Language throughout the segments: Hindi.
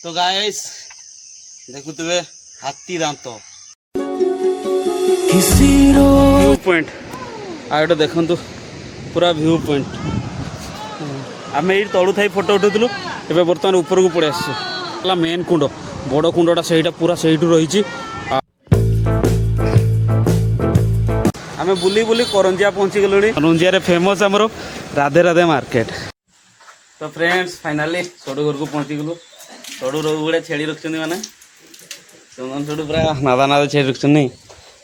तो गाइस देखुवे हाथी दांत व्यू पॉइंट आगे देखु पूरा व्यू पॉइंट आम ये तलू थी फोटो उठेलु ए बर्तमान ऊपर को पड़े आस मेन कुंड बड़ कुंडा से पूरा से रही आम बुली बुली करंजिया पहुँची गलु करंजिया फेमस आमर राधे राधे मार्केट। तो फ्रेंड्स फाइनाली सड़ू घर को पहुँची गलु सड़ू गुड़ा छेड़ी रखुच्च मैंने चंदन सड़ू पूरा नादा नादा छेड़ी रखुच्च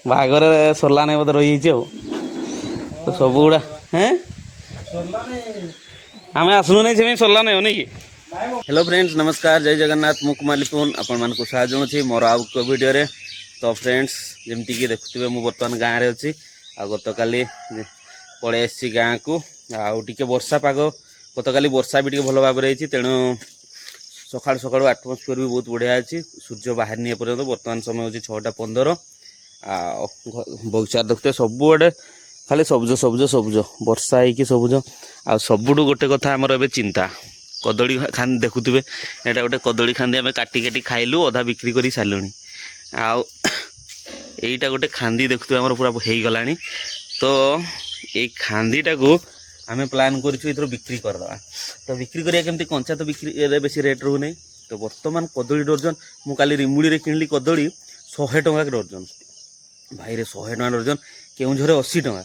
बागर सरला नहीं बोधे रही तो सब गुड़ा हैं आम आसलु नहीं से सरला नहीं होनी कि हेलो फ्रेंड्स नमस्कार जय जगन्नाथ मु कुमार पुन आपण मान साहय मोर आउ वीडियो रे। तो फ्रेंड्स जमती कि देखुए मुझे बर्तमान गाँव में अच्छी गत काली पलि आसी गाँ को आगे वर्षा पाग गत काली वर्षा भी भल भाव रही तेणु सकाल सकाल आटमस्फियर भी बहुत बढ़िया अच्छी सूर्य बाहर नहीं पर्यटन बर्तमान समय हूँ 6:15 बगीचार देखते सबुआड़े खाली सबुज सबुज सबुज वर्षा होगी सबुज आ सबुठ गोटे कथा आमर ए चिंता कदली खांदी देखुवे यहाँ गोटे कदली खांदी आम काटी काटी खाइलु अधा बिक्री कर सारूँ आईटा गोटे खांदी देखुवे आमर पूरा हो गला। तो ये खांदीटा को आम प्लान कर बिक्री करदे तो बिक्री करिया केमती कंचा तो बिक्री बेसी रेट रो नहीं। तो बर्तमान कदली डर्जन मु काली रिमुड़ी किणली कदली 100 टंका डर्जन भाई रे 100 टंका डर्जन केउझरे 80 टंका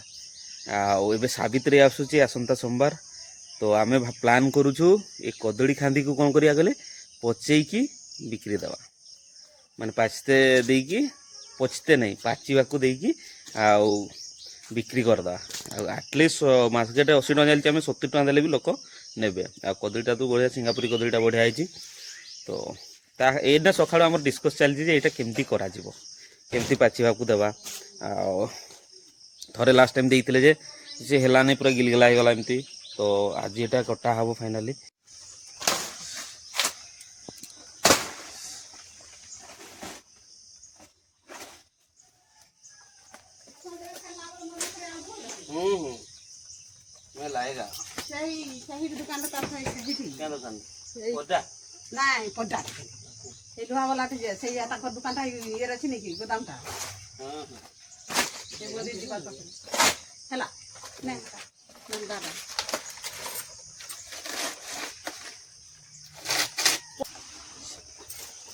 आबे सावित्री आसूची आसंता सोमवार। तो आम प्लान करुचु ए कदली खांदी को कौन करिया गले पचेकी बिक्री दवा माने पाचते देकी पचते नहीं पाचिबा को देकी बिक्री करदा आटलिस्ट मार्केट 80 टंका चलती आम 70 टंका देले भी लोक नेबे कदलीटा तो बढ़िया सिंगापुरी कदलीटा बढ़िया है। तो एना सकाळ आम डिस्कस चलती जे एटा केमती करा जिवो केमती पाचिबा को देवा थरे लास्ट टाइम देइतिले जे से हेला नहीं पूरा गिलगिला हो गला एमती। तो आज ये कटा हम फाइनाली मैं लाएगा सही दुकान क्या दुकान पड्डा नहीं पड्डा ये लुहा वाला जे से या तक दुकान ता ये रछि नै कि गोदाम ता हां ये बोली दिबा तो हला नै दादा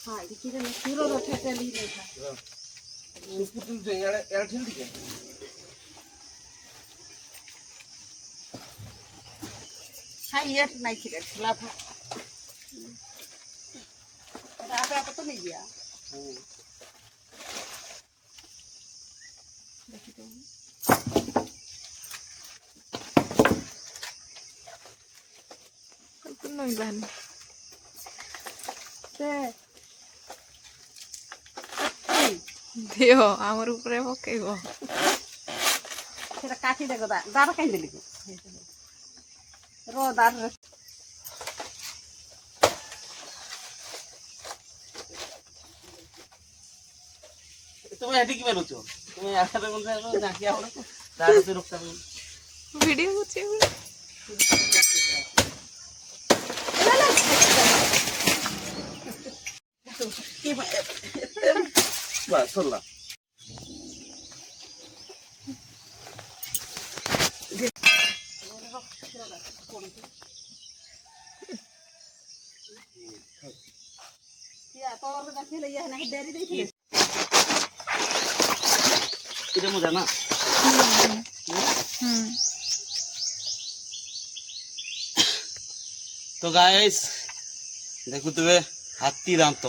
हाँ देखिए ना पूरा रोटे चली नहीं था पुतुल से यार ठेल दिया हाँ ये नहीं खिले खिलाफ आप तो नहीं गया कल नहीं बहन दियो आमर ऊपर पकेब काटी देख दार कहीं देली रो दार तुम्हें हेडी की बेलुच तुम्हें आखरे कोन जाकिया हो दार से रुकता वीडियो होचे बस सरला इधर मुझे ना तो गाइस देखुवे हाथी दांत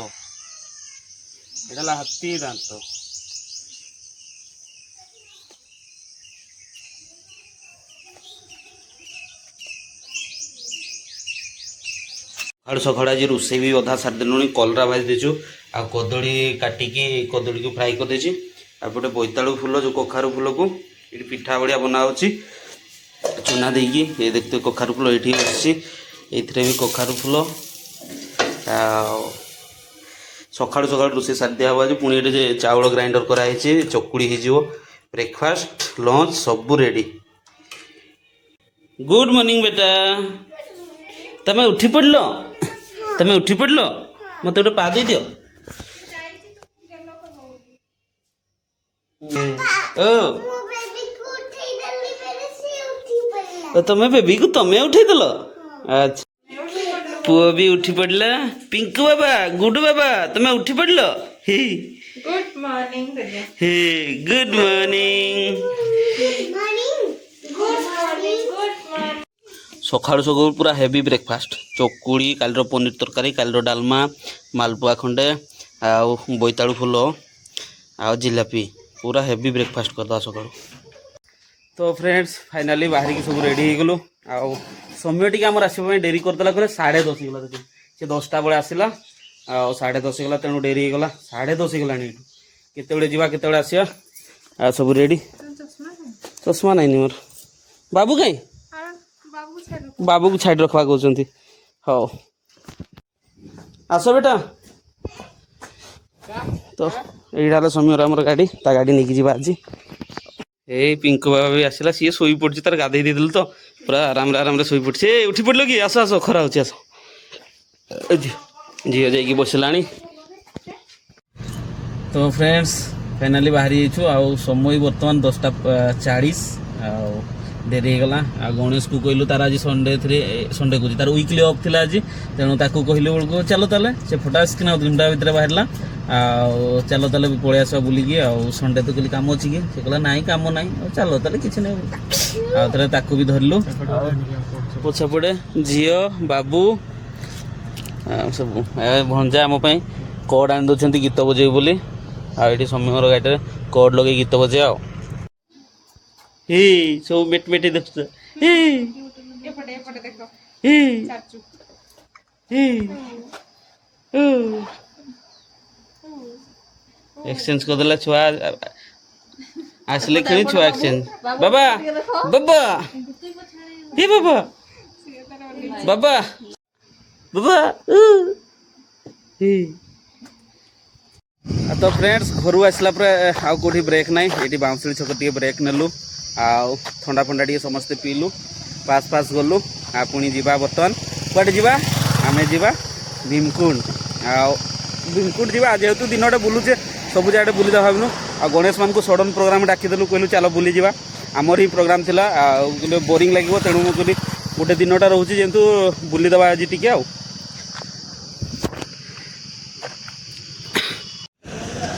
एटा हाथी दांत सकाल सकाल आज रोसे भी अधा सारी देलुनी कलरा भाजी देचु आ कदली काटिकी कदली को फ्राई कर देछि आपोटे बोईतालु फूल जो कखारु फूल को ये पिठा बढ़िया बना होछि चूना देकी ये देखते कखारु फूल ये बसछि एथिरे भी कखारु फूल सकाळु सकाळु रोसे सारी दिया आज पुणी ये चाउल ग्राइंडर कराई चकुड़ी हो ब्रेकफास्ट लंच सब रेडी। गुड मॉर्निंग बेटा तमें उठी पड़ल ତମେ ଉଠି ପଡ଼ିଲ ମତେ ଗୋଟେ ପା ଦେଇଦିଅ ଓ ତମେ ବେବିକୁ ତମେ ଉଠେଇଦେଲ ଆଚ୍ଛା ପୁଅ ବି ଉଠି ପଡ଼ିଲା ପିଙ୍କୁ ବାବା ଗୁଡୁ ବାବା ତମେ ଉଠି ପଡ଼ିଲ ହି Good morning, Vidya. ହି ଗୁଡ୍ ମର୍ଣ୍ଣିଂ Good morning. ସକାଳୁ ସକାଳୁ ପୁରା ହେଭି ବ୍ରେକଫାଷ୍ଟ ଚକୁଳି କାଲିର ପନିର ତରକାରୀ କାଲିର ଡାଲମା ମାଲପୁଆ ଖଣ୍ଡେ ଆଉ ବୋଇତାଳୁ ଫୁଲ ଆଉ ଜିଲାପି ପୁରା ହେଭି ବ୍ରେକଫାଷ୍ଟ କରିଦେବା ସକାଳୁ ତ ଫ୍ରେଣ୍ଡସ୍ ଫାଇନାଲି ବାହାରିକି ସବୁ ରେଡ଼ି ହେଇଗଲୁ ଆଉ ସମୟ ଟିକେ ଆମର ଆସିବା ପାଇଁ ଡେରି କରିଦେଲା ପରେ 10:30 ହେଇଗଲା ଦେଖି ସେ 10ଟା ବେଳେ ଆସିଲା ଆଉ 10:30 ହେଇଗଲା ତେଣୁ ଡେରି ହେଇଗଲା 10:30 ହେଇଗଲାଣି ଏଇଠୁ କେତେବେଳେ ଯିବା କେତେବେଳେ ଆସିବା ଆଉ ସବୁ ରେଡ଼ି ଚଷମା ନାଇଁନି ମୋର ବାବୁ କାଇଁ ବାବୁକୁ ଛାଡ଼ି ରଖବା କହୁଛନ୍ତି ହଉ ଆସ ବେଟା ତ ଏଇଟା ହେଲା ସମୟର ଆମର ଗାଡ଼ି ତା ଗାଡ଼ି ନେଇକି ଯିବା ଆଜି ଏଇ ପିଙ୍କୁ ବାବା ବି ଆସିଲା ସିଏ ଶୋଇ ପଡ଼ିଛି ତାର ଗାଧେଇ ଦେଇଦେଲୁ ତ ପୁରା ଆରାମରେ ଶୋଇ ପଡ଼ିଛି ଏ ଉଠି ପଡ଼ିଲ କି ଆସ ଆସ ଖରା ହେଉଛି ଆସ ଝିଅ ଯାଇକି ବସିଲାଣି ତ ଫ୍ରେଣ୍ଡସ୍ ଫାଇନାଲି ବାହାରି ଯାଇଛୁ ଆଉ ସମୟ ବର୍ତ୍ତମାନ 10:40 ଆଉ ଡେରି ହେଇଗଲା ଆଉ ଗଣେଶକୁ କହିଲୁ ତାର ଆଜି ସଣ୍ଡେ କହୁଛି ତାର ୱିକଲି ଅଫ୍ ଥିଲା ଆଜି ତେଣୁ ତାକୁ କହିଲୁ ବେଳକୁ ଚାଲ ତାହେଲେ ସେ ଫଟାସ୍ କିନା 3ଟା ଭିତରେ ବାହାରିଲା ଆଉ ଚାଲ ତାହେଲେ ପଳେଇ ଆସିବା ବୁଲିକି ଆଉ ସଣ୍ଡେ ତ କହିଲି କାମ ଅଛି କି ସେ କହିଲା ନାଇଁ କାମ ନାହିଁ ଆଉ ଚାଲ ତାହେଲେ କିଛି ନାହିଁ ଆଉ ଥରେ ତାକୁ ବି ଧରିଲୁ ପଛପଟେ ଝିଅ ବାବୁ ସବୁ ଭଞ୍ଜା ଆମ ପାଇଁ କର୍ଡ଼ ଆଣି ଦେଉଛନ୍ତି ଗୀତ ବଜେଇବୁ ବୋଲି ଆଉ ଏଠି ସମୀର ଗାଡ଼ିରେ କର୍ଡ଼ ଲଗେଇ ଗୀତ ବଜେଇ ଆଉ ହି ସବୁ ମେଟି ଦେଖୁଛ ଏକ୍ସଚେଞ୍ଜ କରିଦେଲା ଛୁଆ ଆସିଲେ ଖେଳି ଛୁଆ ଏକ୍ସଚେଞ୍ଜ ବାବା ବାବା ହି ବାବା ବାବା ବାବା ତ ଫ୍ରେଣ୍ଡସ୍ ଘରୁ ଆସିଲା ପରେ ଆଉ କେଉଁଠି ବ୍ରେକ୍ ନାହିଁ ଏଠି ବାଉଁଶୁଳି ଛକ ଟିକେ ବ୍ରେକ୍ ନେଲୁ ଆଉ ଥଣ୍ଡା ଫଣ୍ଡା ଟିକେ ସମସ୍ତେ ପିଇଲୁ ପାସ୍ ଗଲୁ ଆଉ ପୁଣି ଯିବା ବର୍ତ୍ତମାନ କୁଆଡ଼େ ଯିବା ଆମେ ଯିବା ଭୀମକୁଣ୍ଡ ଆଉ ଭୀମକୁଣ୍ଡ ଯିବା ଯେହେତୁ ଦିନଟେ ବୁଲୁଛେ ସବୁ ଜାଗାରେ ବୁଲିଦେବା ଭାବିନୁ ଆଉ ଗଣେଶ ମାନଙ୍କୁ ସଡ଼ନ୍ ପ୍ରୋଗ୍ରାମ ଡାକିଦେଲୁ କହିଲୁ ଚାଲ ବୁଲିଯିବା ଆମର ହିଁ ପ୍ରୋଗ୍ରାମ ଥିଲା ଆଉ ବୋରିଂ ଲାଗିବ ତେଣୁ ମୁଁ କହିଲି ଗୋଟେ ଦିନଟା ରହୁଛି ଯେହେତୁ ବୁଲିଦେବା ଆଜି ଟିକେ ଆଉ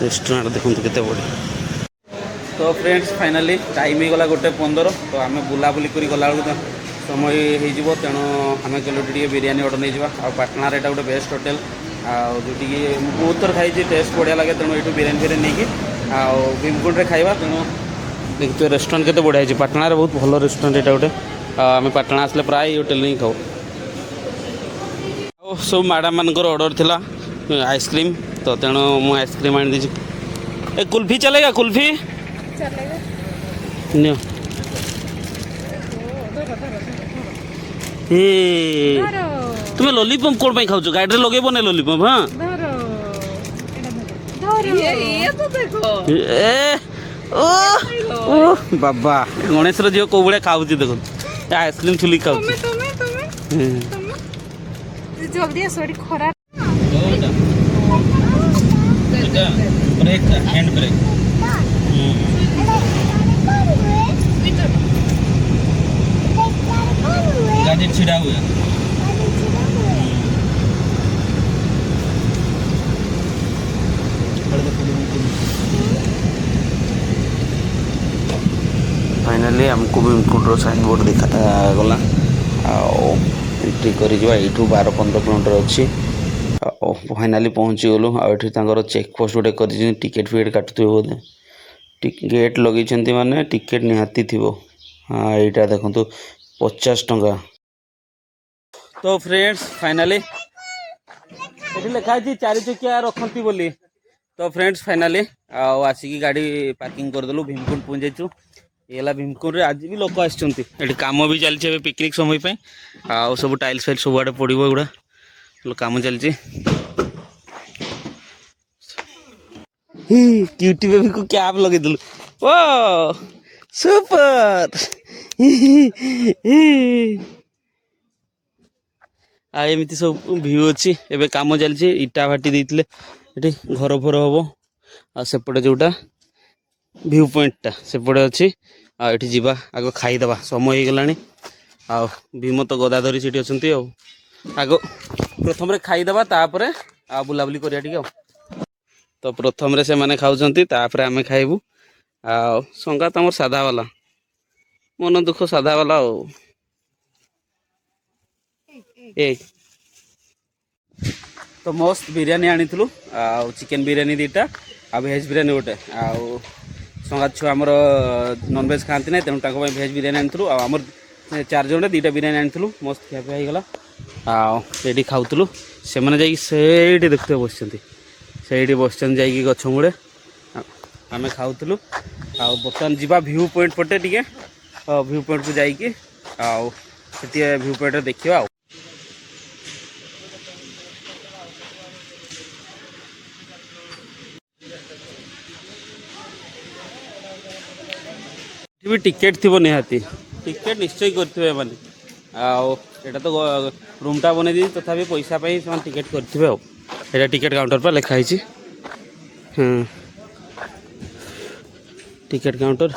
ରେଷ୍ଟୁରାଣ୍ଟ ଦେଖନ୍ତୁ କେତେ ବଢ଼ିଆ ତ ଫ୍ରେଣ୍ଡସ୍ ଫାଇନାଲି ଟାଇମ୍ ହେଇଗଲା 1:15 ତ ଆମେ ବୁଲାବୁଲି କରି ଗଲାବେଳକୁ ସମୟ ହେଇଯିବ ତେଣୁ ଆମେ କହିଲୁ ଟିକେ ବିରିୟାନୀ ଅର୍ଡ଼ର ନେଇଯିବା ଆଉ ପାଟଣାରେ ଏଇଟା ଗୋଟେ ବେଷ୍ଟ ହୋଟେଲ୍ ଆଉ ଯେଉଁଠିକି ମୁଁ ବହୁତ ଥର ଖାଇଛି ଟେଷ୍ଟ ବଢ଼ିଆ ଲାଗେ ତେଣୁ ଏଇଠୁ ବିରିୟାନୀ ନେଇକି ଆଉ ଭୀମକୁଣ୍ଡରେ ଖାଇବା ତେଣୁ ଦେଖିଥିବେ ରେଷ୍ଟୁରାଣ୍ଟ କେତେ ବଢ଼ିଆ ହେଇଛି ପାଟଣାରେ ବହୁତ ଭଲ ରେଷ୍ଟୁରାଣ୍ଟ ଏଇଟା ଗୋଟେ ଆଉ ଆମେ ପାଟଣା ଆସିଲେ ପ୍ରାୟ ଏଇ ହୋଟେଲରେ ହିଁ ଖାଉ ଆଉ ସବୁ ମ୍ୟାଡ଼ାମମାନଙ୍କର ଅର୍ଡ଼ର ଥିଲା ଆଇସ୍କ୍ରିମ୍ तो तेणु मु आइसक्रीम आनी दीजिए ए कुल्फी चलेगा कुल्फी नियो ए तुम्हें लॉलीपॉप कोन पे खाऊ गाड़ी रे लगेबो ने लॉलीपॉप हां ये तो देखो ए ओ ओ बाबा गणेश रो जियो को बळे खाउची देखो आइसक्रीम छुली खाउची तुम्हें जल्दी सॉरी खरा ब्रेक हैंड ब्रेक गाड़ी छिड़ा हुआ फाइनली हमको भीमकुंड साइन बोर्ड देखा गला एंट्री कर 12-15 किलोमीटर अच्छी फाइनाली पहुँची गलु आर चेक पोस्ट गोटे कर टिकेट फिकेट काटुवे बोधे गेट लगे माने टिकेट निहाती थी हाँ यहाँ देखो 50 टंका तो फ्रेंड्स फाइनाली ये लिखाई 4 चकिया रखती बोली तो फ्रेंड्स फाइनाली आसिकी गाड़ी पार्किंग करदेलु भीमकुंड पहुँच जाइए ये भीमकुंड आज भी लोक आसछन्ति काम भी चलती पिकनिक समय पे आउ सब टाइल्स फाइल्स सब आड़े पड़ो एगुड़ा काम चलती क्यूटी बेबी को कैप लगे दिलु ओ सुपर एमती सब भ्यू अच्छी एवं कम चलती इटा भाटी देते ये घर फर हम आसेपटे जोटा भ्यू पॉइंटा सेपटे अच्छी आठ जावा आग खाईदे समय हो गला आ भीम तो गदा धरी सीटी अच्छा आग प्रथम खाईदे तापर आ बुलाबुली करिया टिके तो प्रथम से मैंने खाऊँ आम खाइबू आ संगात आमर साधा वाला मन दुख साधा वाला तो मस्त बिरयानी आनी चिकेन बिरयानी दीटा आ भेज बिरयानी गोटे आंगात छुआ आमर नॉनवेज खाती ना तेणु भेज बिरयानी आनी आमर 4 जन 2टा बिरयानी आनी मस्त खियापिया होगला आठी खाऊलु से मैंने देखते बस बस गछ मूड़े आम खाऊलु बर्तमान जावा भ्यू पॉइंट पटे टे भ्यू पॉइंट को जाइए भ्यू पॉइंट देखा भी टिकेट थी निहाती टिकेट निश्चय करेंगे मैंने आटा तो रूमटा बन दी तथापि पैसा से टिकेट करेंगे टिकेट काउंटर पर लिखाई टिकेट काउंटर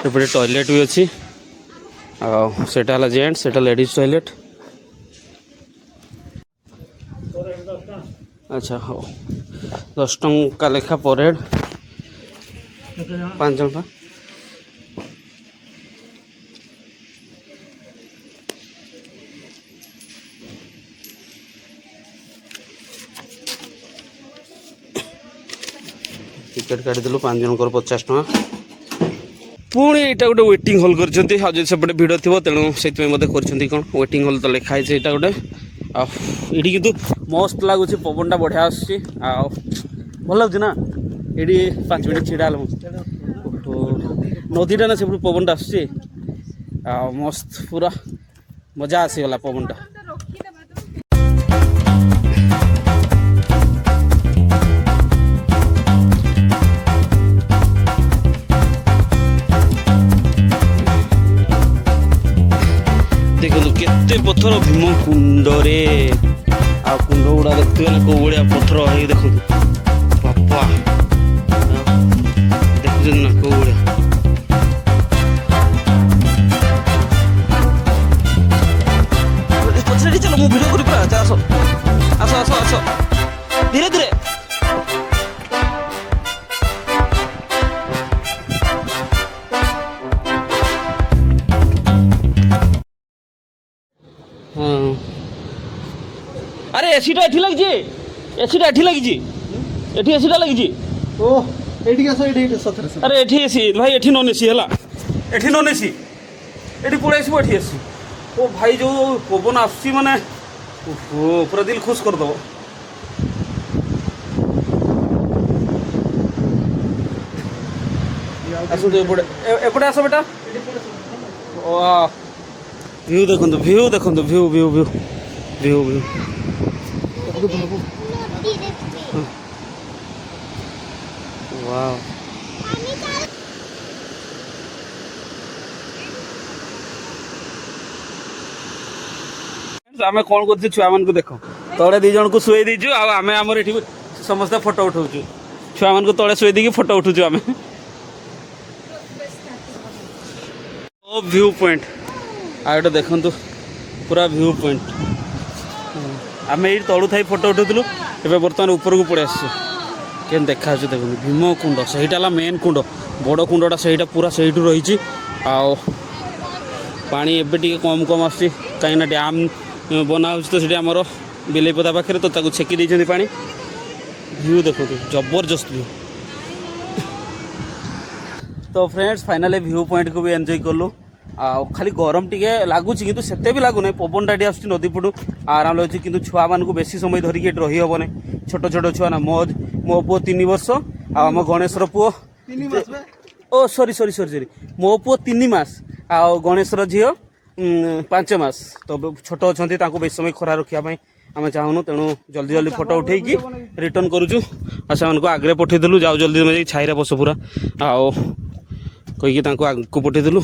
एपटे टॉयलेट भी अच्छी आटा जेंट्स से लेडीज टॉयलेट अच्छा हाँ 10 टंका लेखा पर हेड 5 जन टिकेट काटिदेलु 5 जन 50 टका पुणी यहाँ गोटे वेटिंग हॉल कर सेपटे भिड़ थी तेणु से कौन वेटिंग हॉल तो लिखाई है यहाँ गोटे ये कितु मस्त लगुच पवनटा बढ़िया आसूँ भल लगुच ना ये 5 मिनट छिड़ा नदीटा ना से पवनटा आसूँ मस्त पूरा मजा आसीगला पवनटा केते पथर भीम कुंड रे आ कुंड गुड़ा देखते कौ भाया पथर है देखो बापा देखुन ना कौ भाया पछाड़ी चलो मु वीडियो करी पूरा आस आस आस आस धीरे धीरे अरे एसीटा एठी लगी एसीटा एठी लगी एठी एसीटा लगी ओ एठी आसो एठी सथरे अरे एठी एसी भाई एठी नॉन एसी हला एठी नॉन एसी एठी पळे आसी एठी एसी ओ भाई जो पवन आसी माने ओहो पूरा दिल खुश कर दो आसो तो एपटे आसो बेटा वाह व्यू देखो view view view view view view वाह आम कौन कर छुआ मान को देख तले 2 जन को शुई दीचु आम आमर ये समस्त फोटो उठाऊ छुआ मान को तले शुई दी फोटो उठुचु आम व्यू पॉइंट आगे देखु पूरा व्यू पॉइंट आम ये तलू थी फोटो उठाऊलु ए बर्तमान ऊपर को पड़े आस देखा देखो भीम कुंड सहीटा मेन कुंड बड़ कुंडा सहीटा पूरा से रही पानी एबे कम कम आसी कहीं डैम बना तो से आमर बिलेपदा पाखे तो छेकी देते पानी व्यू देखो जबरदस्त व्यू तो फ्रेंड्स फाइनली व्यू पॉइंट को भी एंजॉय कलु खाली गरम टी लगुच कि से भी लगुना पवन टाटी आस नदी पटू आराम लगे कि छुआ मान को बेसी समय धरिकी रही हेबन छोट छोट छुआ ना मो पुओ 3 वर्ष आम गणेशर पुओ ओ सॉरी सॉरी सॉरी सॉरी मो पुओ 3 मास आ गणेशर झील 5 मास तो छोट अच्छा बेसी समय खरा रखापी आम चाहूँ तेणु जल्दी जल्दी फोटो उठेकी रिटर्न करुचु से आगे पठेदेलु जाओ जल्दी छाई बस पूरा कहीकि आगे पठेदेलु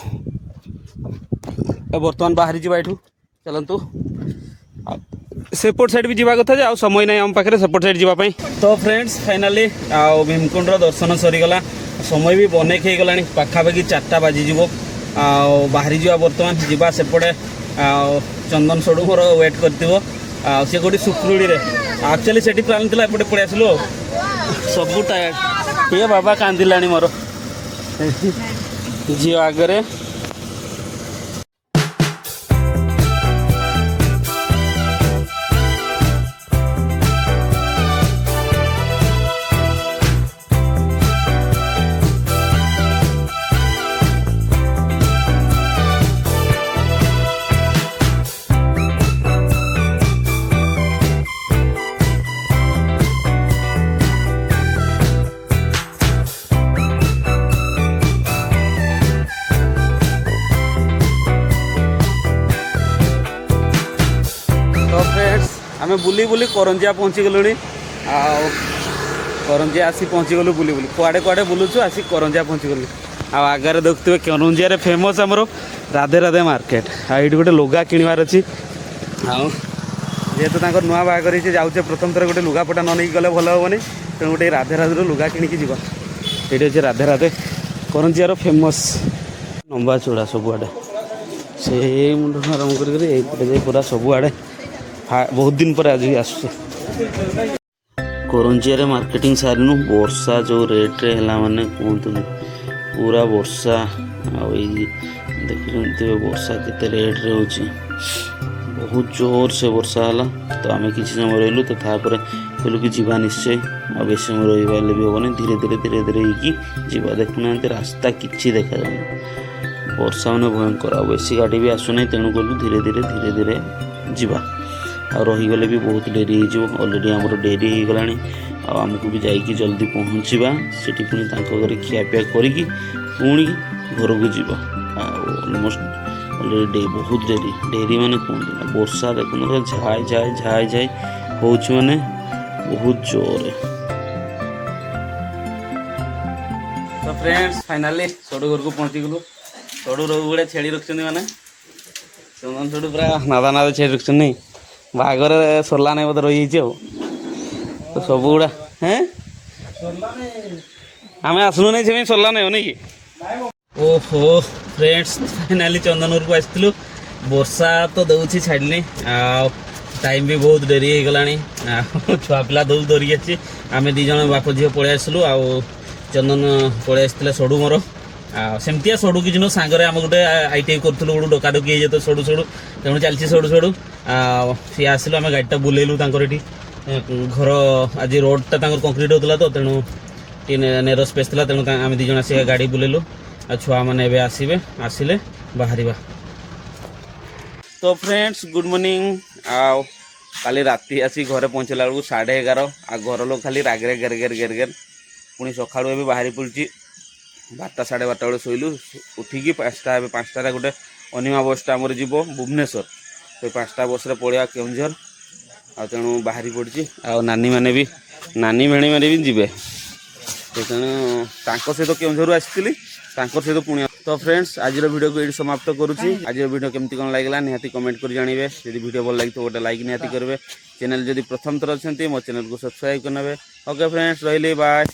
बर्तमान बाहरी जावा चलतु सेपट साइड भी जावा कथा आ समय ना आम पाखे सेपट साइड जावाई। तो फ्रेंड्स फाइनाली आ भीमकुंड दर्शन सरीगला समय भी बनेक हो गला पाखापाखि 4टा बाजिज बाहरी जा बर्तमान जावा सेपटे चंदन सड़ू मोर वेट कर सी गोटे सुक्रुड़ी एक्चुअली से प्लान था एपटे पड़े आसलु सब टायर्ड ये बाबा कांदिलानी मोर झील आगरे। आम बुली बुली करंजिया पहुँची गलु करंजिया आसी पहुँची गलु बुली बुली कुआड़े कुआड़े बुलुचु आसी करंजिया पहुँची गलु आगे देखुए करंजिया फेमस आमर राधे राधे मार्केट ये गोटे लुगा किणवार अच्छी जेहेतु तक नुआ बाहर जाऊे प्रथम थर गोटे लुगापटा न नहीं गले भल हेनी तेणु गोटे राधे राधे लुगा किणिकी जी ये अच्छे राधे राधे करंजियार फेमस लंबा चूड़ा सबुआड़े से मुंड आरम्भ कर पूरा सबुआड़े बहुत दिन पर आज भी आस करंजिया मार्केटिंग सारिनु वर्षा जो रेट रे है माने कहतु पूरा वर्षा देखते वर्षा केते रेट रे होची बहुत जोर से वर्षा है तो आम कि समय रही तो तापर कहलु कि जीवा निश्चय आ बेस समय रही भी हेनी धीरे धीरे धीरे धीरे होगा देखुना रास्ता किसी देखा वर्षा मैंने भयंकर आ बेसी गाड़ी भी आसुना तेणु कहलु धीरे धीरे धीरे धीरे जीवा आ रहीगले भी बहुत डेरी हो अलरेडी आमर डेरी हो गला आमको भी जाइए जल्दी पहुँचवा से पुणी घरे खियापिया करी पुणी घर को जीवा अलमोस्ट अलरेडी बहुत डेरी डेरी माने कहते वर्षा देखुन झाए झाए झाए झाए हो माने बहुत जोर। तो फ्रेंड्स फाइनाली सड़ू घर को पहुँची गलु सड़ू रोग छेड़ी रखुच्च माने चंदन सड़ू पूरा नादा नादा छेड़ी रखुच्च नहीं बागर सरला नहीं बोधे रही तो सब गुड़ा हैं आम आसलु नहीं से सरला नहीं नहीं कि ओहो फ्रेंड्स फाइनाली चंदनपुर को आसलु वर्षा तो दौर छाड़नी टाइम भी बहुत डेरी हो गला छुआ पिला दौड़ धरिकी अच्छी आम दी जन बाप झील पलि आसलु आ चंदन पलि आसते सड़ू मोर सेमतिया सड़ू कि सांगरे आम गोटे ITI करूँ गोटे डकाडकी हो जाए सड़ू सड़ू तेणु चलती सड़ू सड़ू सी आसिलु आम गाड़ीटा बुलेलु ये घर आज रोडटा कंक्रीट होता तो तेणु नेरो स्पेस था तेणु आम दी जन आस गाड़ी बुलेलु आ छुआ मैंने आसवे आसिले बाहर। तो फ्रेंड्स गुड मॉर्निंग काली राति आसी घरे पहुँचला बेलू 11:30 आ घर लोग खाली रागरे गेर गेर गेर गेर पुणी सका भी बाहरी पड़ी 12टा 12:30 बेले शोलु उठिकी 5टा गोटे अनिमा बसटा आमर जीव भुवनेश्वर तो 5टा बस पड़ा केउंझर आ तेणु बाहरी पड़ी आ नानी मैंने भी नानी भेणी मैंने भी जीवे तो तेणु सहित केउंझर आसती सहित पुणी। तो फ्रेंड्स आज वीडियो को ये समाप्त करुच्ची आज वीडियो केमती कौन लगे निहाती कमेंट कर जानवे जब वीडियो भल लगी तो गोटे लाइक निहाती करेंगे चैनल जदि प्रथम थर अच्छा मो चैनल को सब्सक्राइब करने। ओके फ्रेंड्स रही बाय।